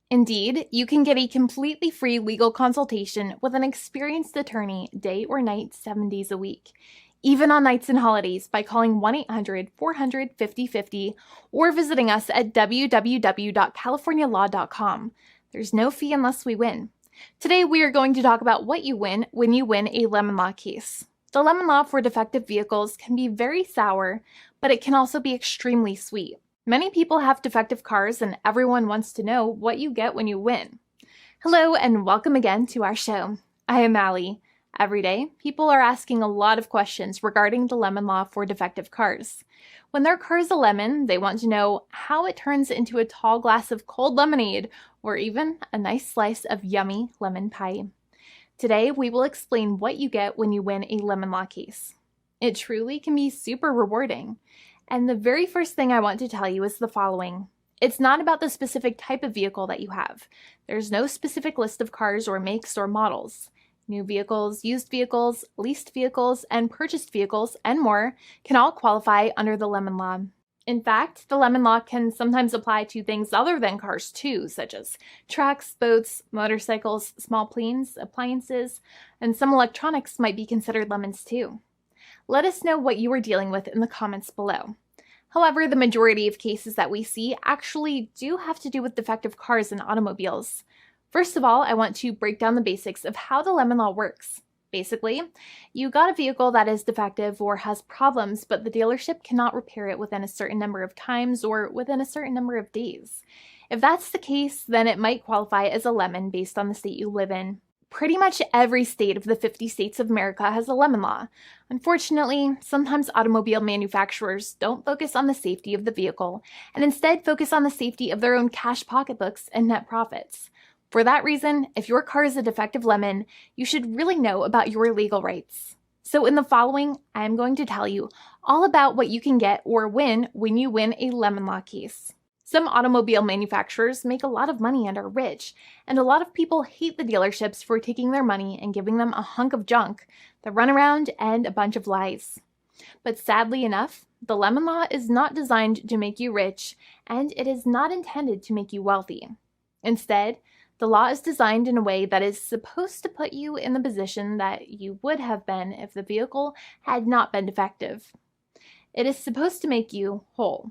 Indeed, you can get a completely free legal consultation with an experienced attorney day or night, 7 days a week, even on nights and holidays by calling 1-800-400-5050 or visiting us at www.californialaw.com. There's no fee unless we win. Today, we are going to talk about what you win when you win a lemon law case. The lemon law for defective vehicles can be very sour, but it can also be extremely sweet. Many people have defective cars, and everyone wants to know what you get when you win. Hello, and welcome again to our show. I am Allie. Every day, people are asking a lot of questions regarding the lemon law for defective cars. When their car is a lemon, they want to know how it turns into a tall glass of cold lemonade, or even a nice slice of yummy lemon pie. Today, we will explain what you get when you win a lemon law case. It truly can be super rewarding. And the very first thing I want to tell you is the following. It's not about the specific type of vehicle that you have. There's no specific list of cars or makes or models. New vehicles, used vehicles, leased vehicles, and purchased vehicles, and more can all qualify under the lemon law. In fact, the lemon law can sometimes apply to things other than cars too, such as trucks, boats, motorcycles, small planes, appliances, and some electronics might be considered lemons too. Let us know what you are dealing with in the comments below. However, the majority of cases that we see actually do have to do with defective cars and automobiles. First of all, I want to break down the basics of how the lemon law works. Basically, you got a vehicle that is defective or has problems, but the dealership cannot repair it within a certain number of times or within a certain number of days. If that's the case, then it might qualify as a lemon based on the state you live in. Pretty much every state of the 50 states of America has a lemon law. Unfortunately, sometimes automobile manufacturers don't focus on the safety of the vehicle and instead focus on the safety of their own cash pocketbooks and net profits. For that reason, if your car is a defective lemon, you should really know about your legal rights. So in the following, I'm going to tell you all about what you can get or win when you win a lemon law case. Some automobile manufacturers make a lot of money and are rich, and a lot of people hate the dealerships for taking their money and giving them a hunk of junk, the runaround, and a bunch of lies. But sadly enough, the lemon law is not designed to make you rich, and it is not intended to make you wealthy. Instead, the law is designed in a way that is supposed to put you in the position that you would have been if the vehicle had not been defective. It is supposed to make you whole.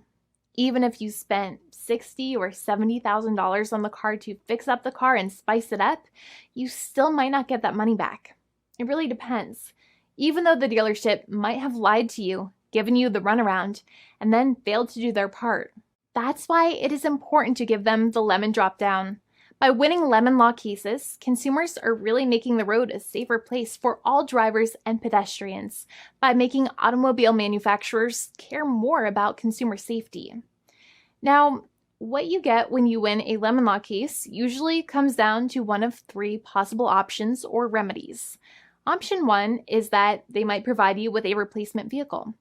Even if you spent $60,000 or $70,000 on the car to fix up the car and spice it up, you still might not get that money back. It really depends. Even though the dealership might have lied to you, given you the runaround, and then failed to do their part. That's why it is important to give them the lemon drop down. By winning lemon law cases, consumers are really making the road a safer place for all drivers and pedestrians by making automobile manufacturers care more about consumer safety. Now, what you get when you win a lemon law case usually comes down to one of three possible options or remedies. Option 1 is that they might provide you with a replacement vehicle.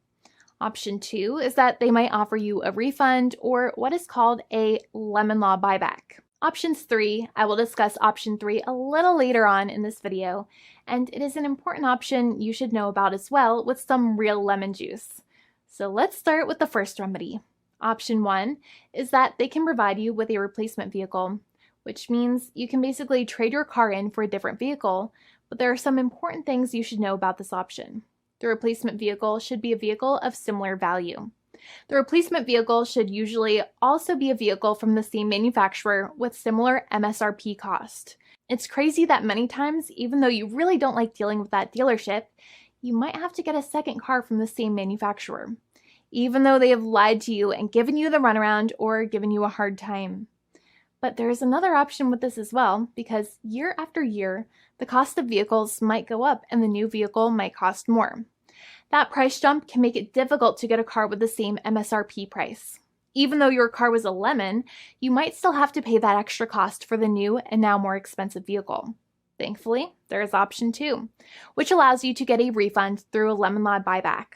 Option 2 is that they might offer you a refund or what is called a lemon law buyback. Options 3, I will discuss option 3 a little later on in this video, and it is an important option you should know about as well with some real lemon juice. So let's start with the first remedy. Option 1 is that they can provide you with a replacement vehicle, which means you can basically trade your car in for a different vehicle, but there are some important things you should know about this option. The replacement vehicle should be a vehicle of similar value. The replacement vehicle should usually also be a vehicle from the same manufacturer with similar MSRP cost. It's crazy that many times, even though you really don't like dealing with that dealership, you might have to get a second car from the same manufacturer, even though they have lied to you and given you the runaround or given you a hard time. But there is another option with this as well, because year after year, the cost of vehicles might go up and the new vehicle might cost more. That price jump can make it difficult to get a car with the same MSRP price. Even though your car was a lemon, you might still have to pay that extra cost for the new and now more expensive vehicle. Thankfully, there is option 2, which allows you to get a refund through a lemon law buyback.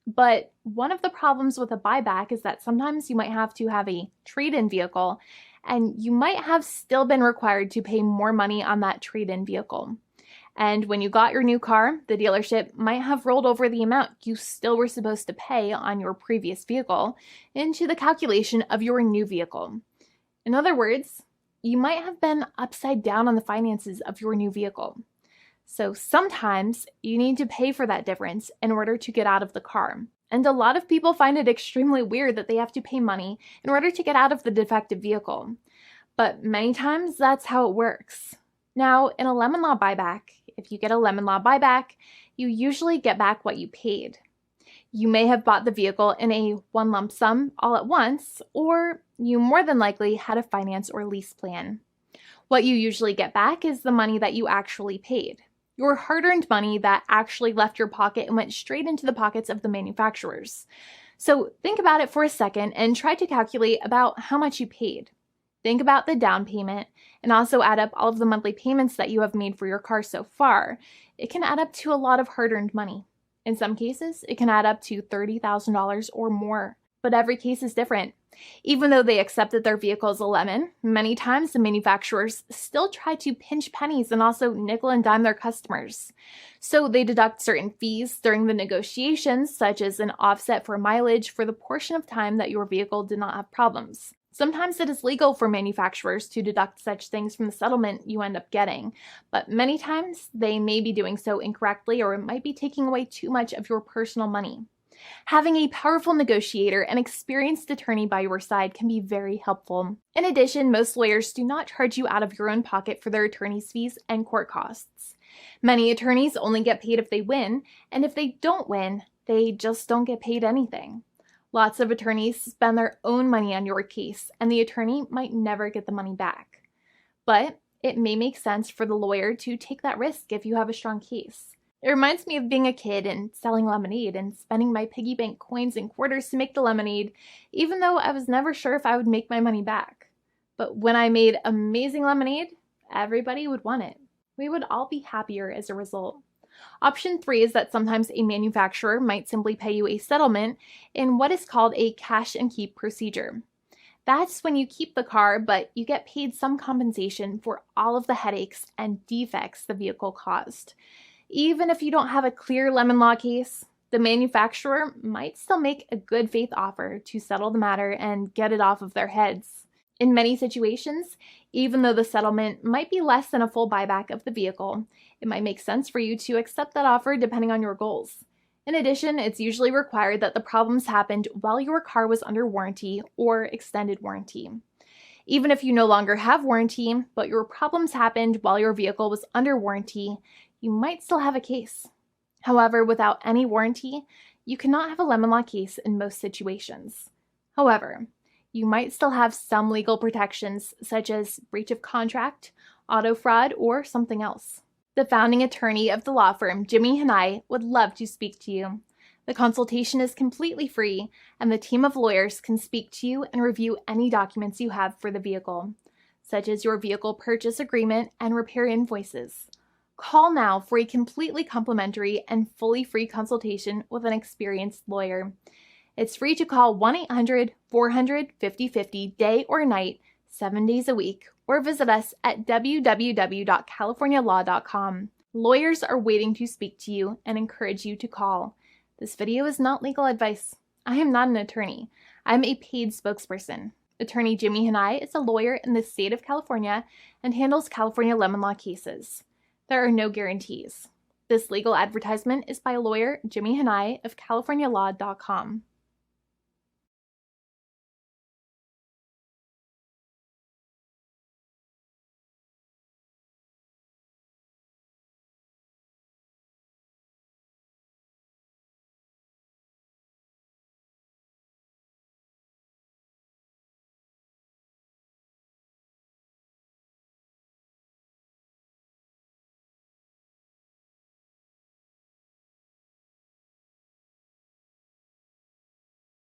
But one of the problems with a buyback is that sometimes you might have to have a trade-in vehicle, and you might have still been required to pay more money on that trade-in vehicle. And when you got your new car, the dealership might have rolled over the amount you still were supposed to pay on your previous vehicle into the calculation of your new vehicle. In other words, you might have been upside down on the finances of your new vehicle. So sometimes you need to pay for that difference in order to get out of the car. And a lot of people find it extremely weird that they have to pay money in order to get out of the defective vehicle. But many times that's how it works. Now, in a lemon law buyback, if you get a lemon law buyback, you usually get back what you paid. You may have bought the vehicle in a one lump sum all at once, or you more than likely had a finance or lease plan. What you usually get back is the money that you actually paid. Your hard-earned money that actually left your pocket and went straight into the pockets of the manufacturers. So think about it for a second and try to calculate about how much you paid. Think about the down payment and also add up all of the monthly payments that you have made for your car so far. It can add up to a lot of hard-earned money. In some cases, it can add up to $30,000 or more, but every case is different. Even though they accept that their vehicle is a lemon, many times the manufacturers still try to pinch pennies and also nickel and dime their customers. So they deduct certain fees during the negotiations, such as an offset for mileage for the portion of time that your vehicle did not have problems. Sometimes it is legal for manufacturers to deduct such things from the settlement you end up getting, but many times they may be doing so incorrectly or it might be taking away too much of your personal money. Having a powerful negotiator and experienced attorney by your side can be very helpful. In addition, most lawyers do not charge you out of your own pocket for their attorney's fees and court costs. Many attorneys only get paid if they win, and if they don't win, they just don't get paid anything. Lots of attorneys spend their own money on your case, and the attorney might never get the money back. But it may make sense for the lawyer to take that risk if you have a strong case. It reminds me of being a kid and selling lemonade and spending my piggy bank coins and quarters to make the lemonade, even though I was never sure if I would make my money back. But when I made amazing lemonade, everybody would want it. We would all be happier as a result. Option 3 is that sometimes a manufacturer might simply pay you a settlement in what is called a cash and keep procedure. That's when you keep the car, but you get paid some compensation for all of the headaches and defects the vehicle caused. Even if you don't have a clear lemon law case, the manufacturer might still make a good faith offer to settle the matter and get it off of their heads. In many situations, even though the settlement might be less than a full buyback of the vehicle, it might make sense for you to accept that offer depending on your goals. In addition, it's usually required that the problems happened while your car was under warranty or extended warranty. Even if you no longer have warranty, but your problems happened while your vehicle was under warranty, you might still have a case. However, without any warranty, you cannot have a lemon law case in most situations. However, you might still have some legal protections such as breach of contract, auto fraud, or something else. The founding attorney of the law firm, Jimmy and I, would love to speak to you. The consultation is completely free, and the team of lawyers can speak to you and review any documents you have for the vehicle, such as your vehicle purchase agreement and repair invoices. Call now for a completely complimentary and fully free consultation with an experienced lawyer. It's free to call 1-800-400-5050 day or night, 7 days a week, or visit us at www.californialaw.com. Lawyers are waiting to speak to you and encourage you to call. This video is not legal advice. I am not an attorney. I'm a paid spokesperson. Attorney Jimmy Hanai is a lawyer in the state of California and handles California lemon law cases. There are no guarantees. This legal advertisement is by lawyer Jimmy Hanai of CaliforniaLaw.com.